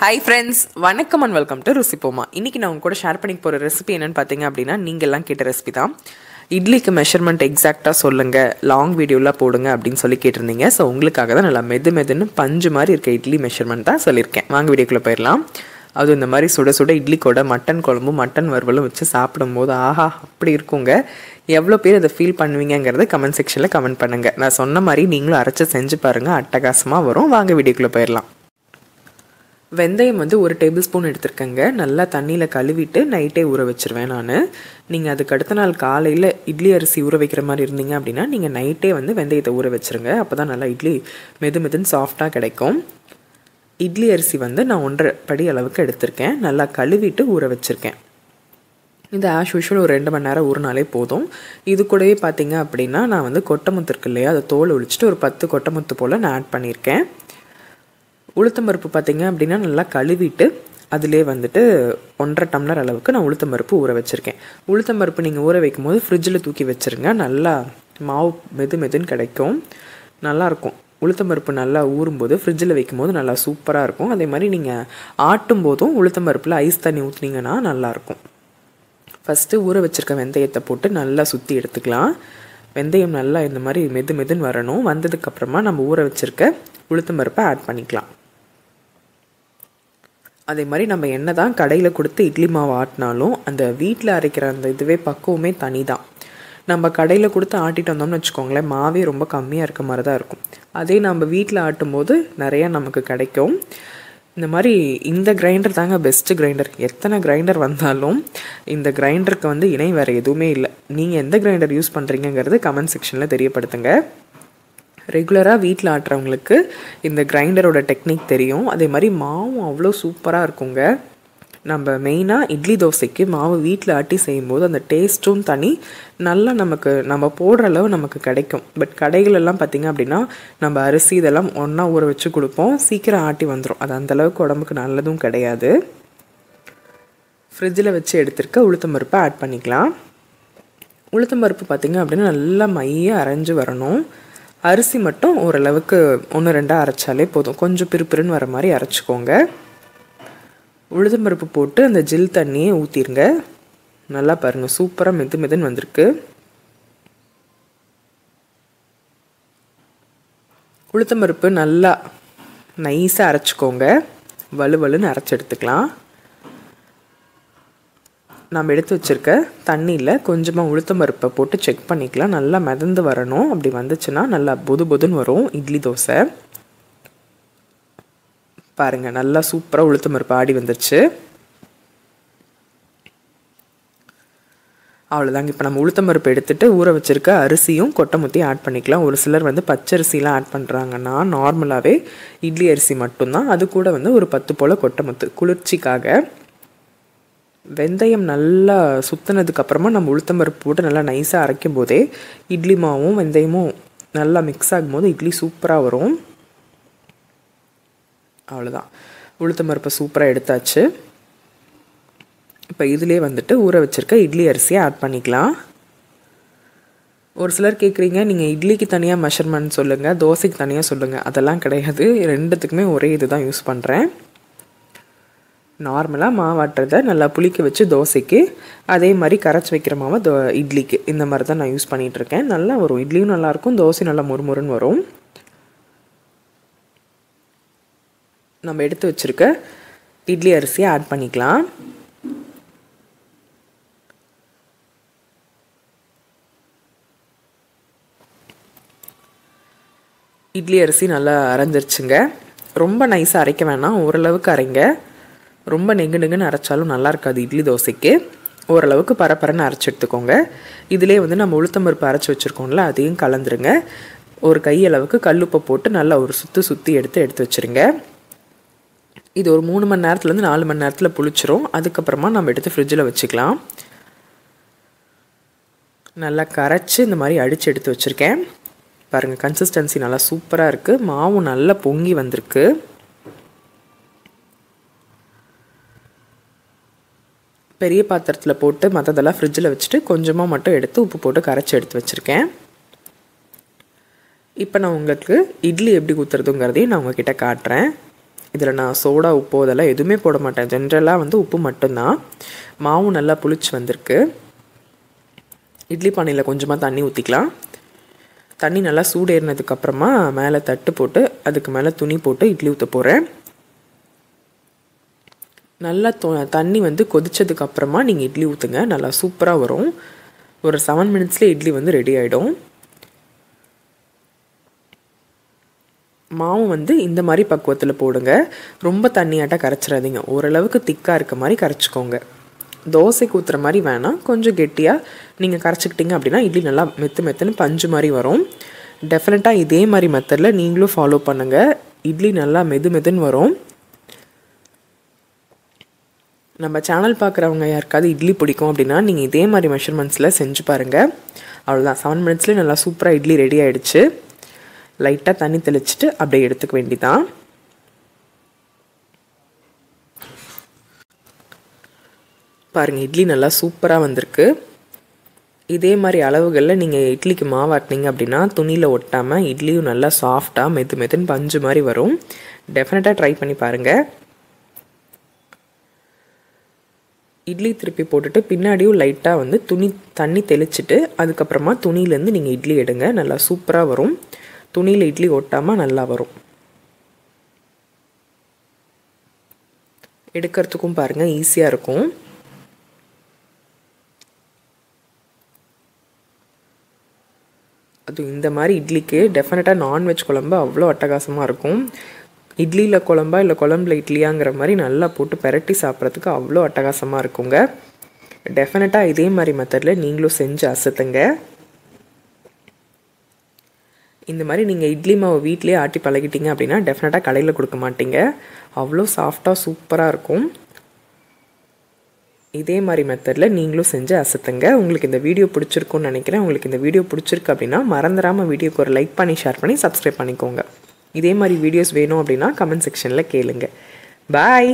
Hi friends, வணக்கம் and welcome to ருசிப்போமா. இன்றைக்கி நான் உங்க கூட ஷேர் பண்ணி போகிற ரெசிபி என்னென்னு பார்த்தீங்க அப்படின்னா, நீங்கள் எல்லாம் கேட்ட ரெசிபி தான். இட்லிக்கு மெஷர்மெண்ட் எக்ஸாக்டாக சொல்லுங்கள், லாங் வீடியோலாம் போடுங்க அப்படின்னு சொல்லி கேட்டிருந்தீங்க. ஸோ உங்களுக்காக தான் நல்லா மெதுன்னு பஞ்சு மாதிரி இருக்க இட்லி மெஷர்மெண்ட் தான் சொல்லியிருக்கேன். வாங்க வீடியோக்குள்ளே போயிடலாம். அது இந்த மாதிரி சுட சுட இட்லி கூட மட்டன் குழம்பும் மட்டன் வறுவலும் வச்சு சாப்பிடும்போது ஆஹா அப்படி இருக்குங்க. எவ்வளோ பேர் அதை ஃபீல் பண்ணுவீங்கிறத கமெண்ட் செக்ஷனில் கமெண்ட் பண்ணுங்கள். நான் சொன்ன மாதிரி நீங்களும் அரைச்சி செஞ்சு பாருங்கள், அட்டகாசமாக வரும். வாங்க வீடியோக்குள்ளே போயிடலாம். வெந்தயம் ஒரு டேபிள் ஸ்பூன் எடுத்துருக்கேங்க. நல்லா தண்ணியில் கழுவிட்டு நைட்டே ஊற வச்சுருவேன் நான். நீங்கள் அதுக்கு அடுத்த நாள் காலையில் இட்லி அரிசி ஊற வைக்கிற மாதிரி இருந்தீங்க அப்படின்னா நீங்கள் நைட்டே வெந்தயத்தை ஊற வச்சுருங்க. அப்போ தான் நல்லா இட்லி மெதுன்னு சாஃப்டாக கிடைக்கும். இட்லி அரிசி நான் 1.5 படி அளவுக்கு எடுத்திருக்கேன். நல்லா கழுவிட்டு ஊற வச்சுருக்கேன். இது ஆஸ் யூஷுவல் ஒரு 2 மணி நேரம் ஊறினாலே போதும். இது கூடவே பார்த்தீங்க அப்படின்னா நான் கொட்டைமுத்து இருக்கு இல்லையா, அதை தோல் ஒழிச்சிட்டு ஒரு 10 கொட்டைமுத்து போல் நான் ஆட் பண்ணியிருக்கேன். உளுத்தம்பருப்பு பார்த்திங்க அப்படின்னா நல்லா கழுவிட்டு அதிலே 1.5 டம்ளர் அளவுக்கு நான் உளுத்தம்பருப்பு ஊற வச்சுருக்கேன். உளுத்தம்பருப்பு நீங்கள் ஊற வைக்கும் போது ஃப்ரிட்ஜில் தூக்கி வச்சுருங்க. நல்லா மாவு மெதுன்னு கிடைக்கும், நல்லாயிருக்கும். உளுத்தம்பருப்பு நல்லா ஊறும்போது ஃப்ரிட்ஜில் வைக்கும்போது நல்லா சூப்பராக இருக்கும். அதே மாதிரி நீங்கள் ஆட்டும் போதும் உளுத்தம்பருப்பில் ஐஸ் தண்ணி ஊற்றினீங்கன்னா நல்லாயிருக்கும். ஃபஸ்ட்டு ஊற வச்சுருக்க வெந்தயத்தை போட்டு நல்லா சுற்றி எடுத்துக்கலாம். வெந்தயம் நல்லா இந்த மாதிரி மெதுன்னு வரணும். வந்ததுக்கப்புறமா நம்ம ஊற வச்சுருக்க உளுத்தம்பருப்பை ஆட் பண்ணிக்கலாம். அதே மாதிரி நம்ம என்ன தான் கடையில் கொடுத்து இட்லி மாவு ஆட்டினாலும் அந்த வீட்டில் அரைக்கிற அந்த இதுவே பக்குவமே தனி தான். நம்ம கடையில் கொடுத்து ஆட்டிட்டு வந்தோம்னு வச்சுக்கோங்களேன், மாவே ரொம்ப கம்மியாக இருக்க மாதிரி தான் இருக்கும். அதே நம்ம வீட்டில் ஆட்டும்போது நிறையா நமக்கு கிடைக்கும். இந்த மாதிரி இந்த கிரைண்டர் தாங்க பெஸ்ட்டு கிரைண்டர். எத்தனை கிரைண்டர் வந்தாலும் இந்த கிரைண்டருக்கு இணை வேறு எதுவுமே இல்லை. நீங்கள் எந்த கிரைண்டர் யூஸ் பண்ணுறீங்கிறது கமெண்ட் செக்ஷனில் தெரியப்படுத்துங்க. ரெகுலராக வீட்டில் ஆட்டுறவங்களுக்கு இந்த கிரைண்டரோட டெக்னிக் தெரியும். அதே மாதிரி மாவும் அவ்வளோ சூப்பராக இருக்குங்க. நம்ம மெயினாக இட்லி தோசைக்கு மாவு வீட்டில் ஆட்டி செய்யும்போது அந்த டேஸ்ட்டும் தனி, நல்லா நம்ம போடுற அளவு நமக்கு கிடைக்கும். பட் கடைகளெல்லாம் பார்த்திங்க அப்படின்னா நம்ம அரிசி இதெல்லாம் ஒன்றா ஊற வச்சு கொடுப்போம், சீக்கிரம் ஆட்டி வந்துடும். அது அந்தளவுக்கு உடம்புக்கு நல்லதும் கிடையாது. ஃப்ரிட்ஜில் வச்சு எடுத்துருக்க உளுத்தம்பருப்பை ஆட் பண்ணிக்கலாம். உளுத்தம்பருப்பு பார்த்திங்க அப்படின்னா நல்லா மையாக அரைஞ்சி வரணும். அரிசி மட்டும் ஓரளவுக்கு 1-2 அரைச்சாலே போதும். கொஞ்சம் பிறுபிறுன்னு வர மாதிரி அரைச்சிக்கோங்க. உளுத்தம்பருப்பு போட்டு அந்த ஜில் தண்ணியை ஊற்றிருங்க. நல்லா பாருங்கள், சூப்பராக மெதுன்னு வந்திருக்கு. உளுத்தம்பருப்பு நல்லா நைஸாக அரைச்சிக்கோங்க. வலுன்னு அரைச்சி எடுத்துக்கலாம். நம்ம எடுத்து வச்சுருக்க தண்ணியில் கொஞ்சமாக உளுத்தம்பருப்பை போட்டு செக் பண்ணிக்கலாம். நல்லா மிதந்து வரணும். அப்படி வந்துச்சுன்னா நல்லா பொதுன்னு வரும் இட்லி தோசை. பாருங்கள், நல்லா சூப்பராக உளுத்தம்பருப்பு ஆடி வந்துருச்சு. அவ்வளோதாங்க. இப்போ நம்ம உளுத்தம்பருப்பு எடுத்துகிட்டு ஊற வச்சுருக்க அரிசியும் கொட்டைமுத்தையும் ஆட் பண்ணிக்கலாம். ஒரு சிலர் பச்சரிசிலாம் ஆட் பண்ணுறாங்கன்னா, நார்மலாகவே இட்லி அரிசி மட்டும்தான். அது கூட ஒரு 10 போல் கொட்டைமுத்து குளிர்ச்சிக்காக. வெந்தயம் நல்லா சுற்றினதுக்கப்புறமா நம்ம உளுத்தம்பருப்பு போட்டு நல்லா நைஸாக அரைக்கும் போதே இட்லி மாவும் வெந்தயமும் நல்லா மிக்ஸ் ஆகும்போது இட்லி சூப்பராக வரும். அவ்வளோதான், உளுத்தம்பருப்பை சூப்பராக எடுத்தாச்சு. இப்போ இதிலே ஊற வச்சுருக்க இட்லி அரிசியை ஆட் பண்ணிக்கலாம். ஒரு சிலர் கேட்குறீங்க, நீங்கள் இட்லிக்கு தனியாக மெஷர்மெண்ட் சொல்லுங்கள், தோசைக்கு தனியாக சொல்லுங்கள். அதெல்லாம் கிடையாது, ரெண்டுத்துக்குமே ஒரே இது தான் யூஸ் பண்ணுறேன். நார்மலாக மாவாட்டுறதை நல்லா புளிக்க வச்சு தோசைக்கு, அதே மாதிரி கரைச்சி வைக்கிற மாவை இட்லிக்கு, இந்த மாதிரி தான் நான் யூஸ் பண்ணிகிட்ருக்கேன். நல்லா வரும், இட்லியும் நல்லாயிருக்கும், தோசை நல்லா முறுமுறுன்னு வரும். நம்ம எடுத்து வச்சுருக்க இட்லி அரிசியை ஆட் பண்ணிக்கலாம். இட்லி அரிசி நல்லா அரைஞ்சிருச்சுங்க. ரொம்ப நைஸாக அரைக்க வேணாம், ஓரளவுக்கு அரைங்க. ரொம்ப நெங்குன்னு அரைச்சாலும் நல்லா இருக்காது இட்லி தோசைக்கு. ஓரளவுக்கு பரப்பரன்னு அரைச்சி எடுத்துக்கோங்க. இதிலே நம்ம உளுத்தம்பருப்பு அரைச்சி வச்சுருக்கோம்ல, அதையும் கலந்துருங்க. ஒரு கையளவுக்கு கல்லுப்பை போட்டு நல்லா ஒரு சுற்றி எடுத்து வச்சுருங்க. இது ஒரு 3 மணி நேரத்துலேருந்து 4 மணி நேரத்தில் புளிச்சிரும். அதுக்கப்புறமா நம்ம எடுத்து ஃப்ரிட்ஜில் வச்சுக்கலாம். நல்லா கரைச்சி இந்த மாதிரி அடித்து எடுத்து வச்சுருக்கேன். பாருங்கள், கன்சிஸ்டன்சி நல்லா சூப்பராக இருக்குது. மாவும் நல்லா பொங்கி வந்திருக்கு. பெரிய பாத்திரத்தில் போட்டு மற்றதெல்லாம் ஃப்ரிட்ஜில் வச்சுட்டு கொஞ்சமாக மட்டும் எடுத்து உப்பு போட்டு கரைச்சி எடுத்து வச்சுருக்கேன். இப்போ நான் உங்களுக்கு இட்லி எப்படி ஊற்றுறதுங்கிறதையும் நான் உங்ககிட்ட காட்டுறேன். இதில் நான் சோடா உப்பு அதெல்லாம் எதுவுமே போட மாட்டேன். ஜென்ரலாக வந்து உப்பு மட்டும்தான். மாவும் நல்லா புளிச்சு வந்திருக்கு. இட்லி பானையில் கொஞ்சமாக தண்ணி ஊற்றிக்கலாம். தண்ணி நல்லா சூடேறினதுக்கப்புறமா மேலே தட்டு போட்டு அதுக்கு மேலே துணி போட்டு இட்லி ஊற்ற போகிறேன். நல்லா தண்ணி வந்து கொதிச்சதுக்கப்புறமா நீங்கள் இட்லி ஊற்றுங்க. நல்லா சூப்பராக வரும். ஒரு 7 மினிட்ஸ்லேயே இட்லி வந்து ரெடி ஆகிடும். மாவு வந்து இந்த மாதிரி பக்குவத்தில் போடுங்க. ரொம்ப தண்ணியாட்டாக கரைச்சிடாதீங்க. ஓரளவுக்கு திக்காக இருக்க மாதிரி கரைச்சிக்கோங்க. தோசைக்கு ஊற்றுற மாதிரி வேணாம், கொஞ்சம் கெட்டியாக நீங்கள் கரைச்சிக்கிட்டிங்க அப்படின்னா இட்லி நல்லா மெத்துன்னு பஞ்சு மாதிரி வரும். டெஃபினட்டாக இதே மாதிரி மெத்தடில் நீங்களும் ஃபாலோ பண்ணுங்கள். இட்லி நல்லா மெதுன்னு வரும். நம்ம சேனல் பார்க்குறவங்க யாருக்காவது இட்லி பிடிக்கும் அப்படின்னா நீங்கள் இதே மாதிரி மெஷர்மெண்ட்ஸில் செஞ்சு பாருங்கள். அவ்வளோதான், 7 மினிட்ஸ்லேயே நல்லா சூப்பராக இட்லி ரெடி ஆகிடுச்சு. லைட்டாக தண்ணி தெளிச்சிட்டு அப்படியே எடுத்துக்க வேண்டிதான். பாருங்கள், இட்லி நல்லா சூப்பராக வந்திருக்கு. இதே மாதிரி அளவுகளில் நீங்கள் இட்லிக்கு மாவாட்டினீங்க அப்படின்னா துணியில் ஒட்டாமல் இட்லியும் நல்லா சாஃப்டாக மெத்துன்னு பஞ்சு மாதிரி வரும். டெஃபினட்டாக ட்ரை பண்ணி பாருங்கள். இட்லி திருப்பி போட்டுட்டு பின்னாடியும் லைட்டாக வந்து தண்ணி தெளிச்சிட்டு அதுக்கப்புறமா துணியிலேருந்து நீங்கள் இட்லி எடுங்க. நல்லா சூப்பராக வரும். துணியில் இட்லி ஒட்டாமல் நல்லா வரும். எடுக்கிறதுக்கும் பாருங்கள் ஈஸியாக இருக்கும். அது இந்த மாதிரி இட்லிக்கு டெஃபினட்டாக நான்வெஜ் குழம்பு அவ்வளோ அட்டகாசமாக இருக்கும். இட்லியில் குழம்பா இல்லை குழம்புல இட்லியாங்கிற மாதிரி நல்லா போட்டு பெரட்டி சாப்பிட்றதுக்கு அவ்வளோ அட்டகாசமாக இருக்குங்க. டெஃபினட்டாக இதே மாதிரி மெத்தடில் நீங்களும் செஞ்சு அசத்துங்க. இந்த மாதிரி நீங்கள் இட்லி மாவு வீட்டிலே ஆட்டி பழகிட்டீங்க அப்படின்னா டெஃபினட்டாக கடையில் கொடுக்க மாட்டீங்க. அவ்வளோ சாஃப்டாக சூப்பராக இருக்கும். இதே மாதிரி மெத்தடில் நீங்களும் செஞ்சு அசத்துங்க. உங்களுக்கு இந்த வீடியோ பிடிச்சிருக்குன்னு நினைக்கிறேன். உங்களுக்கு இந்த வீடியோ பிடிச்சிருக்கு அப்படின்னா மறந்துடாமல் வீடியோக்கு ஒரு லைக் பண்ணி ஷேர் பண்ணி சப்ஸ்கிரைப் பண்ணிக்கோங்க. இதே மாதிரி வீடியோஸ் வேணும் அப்படின்னா கமெண்ட் செக்ஷனில் கேளுங்க. பாய்.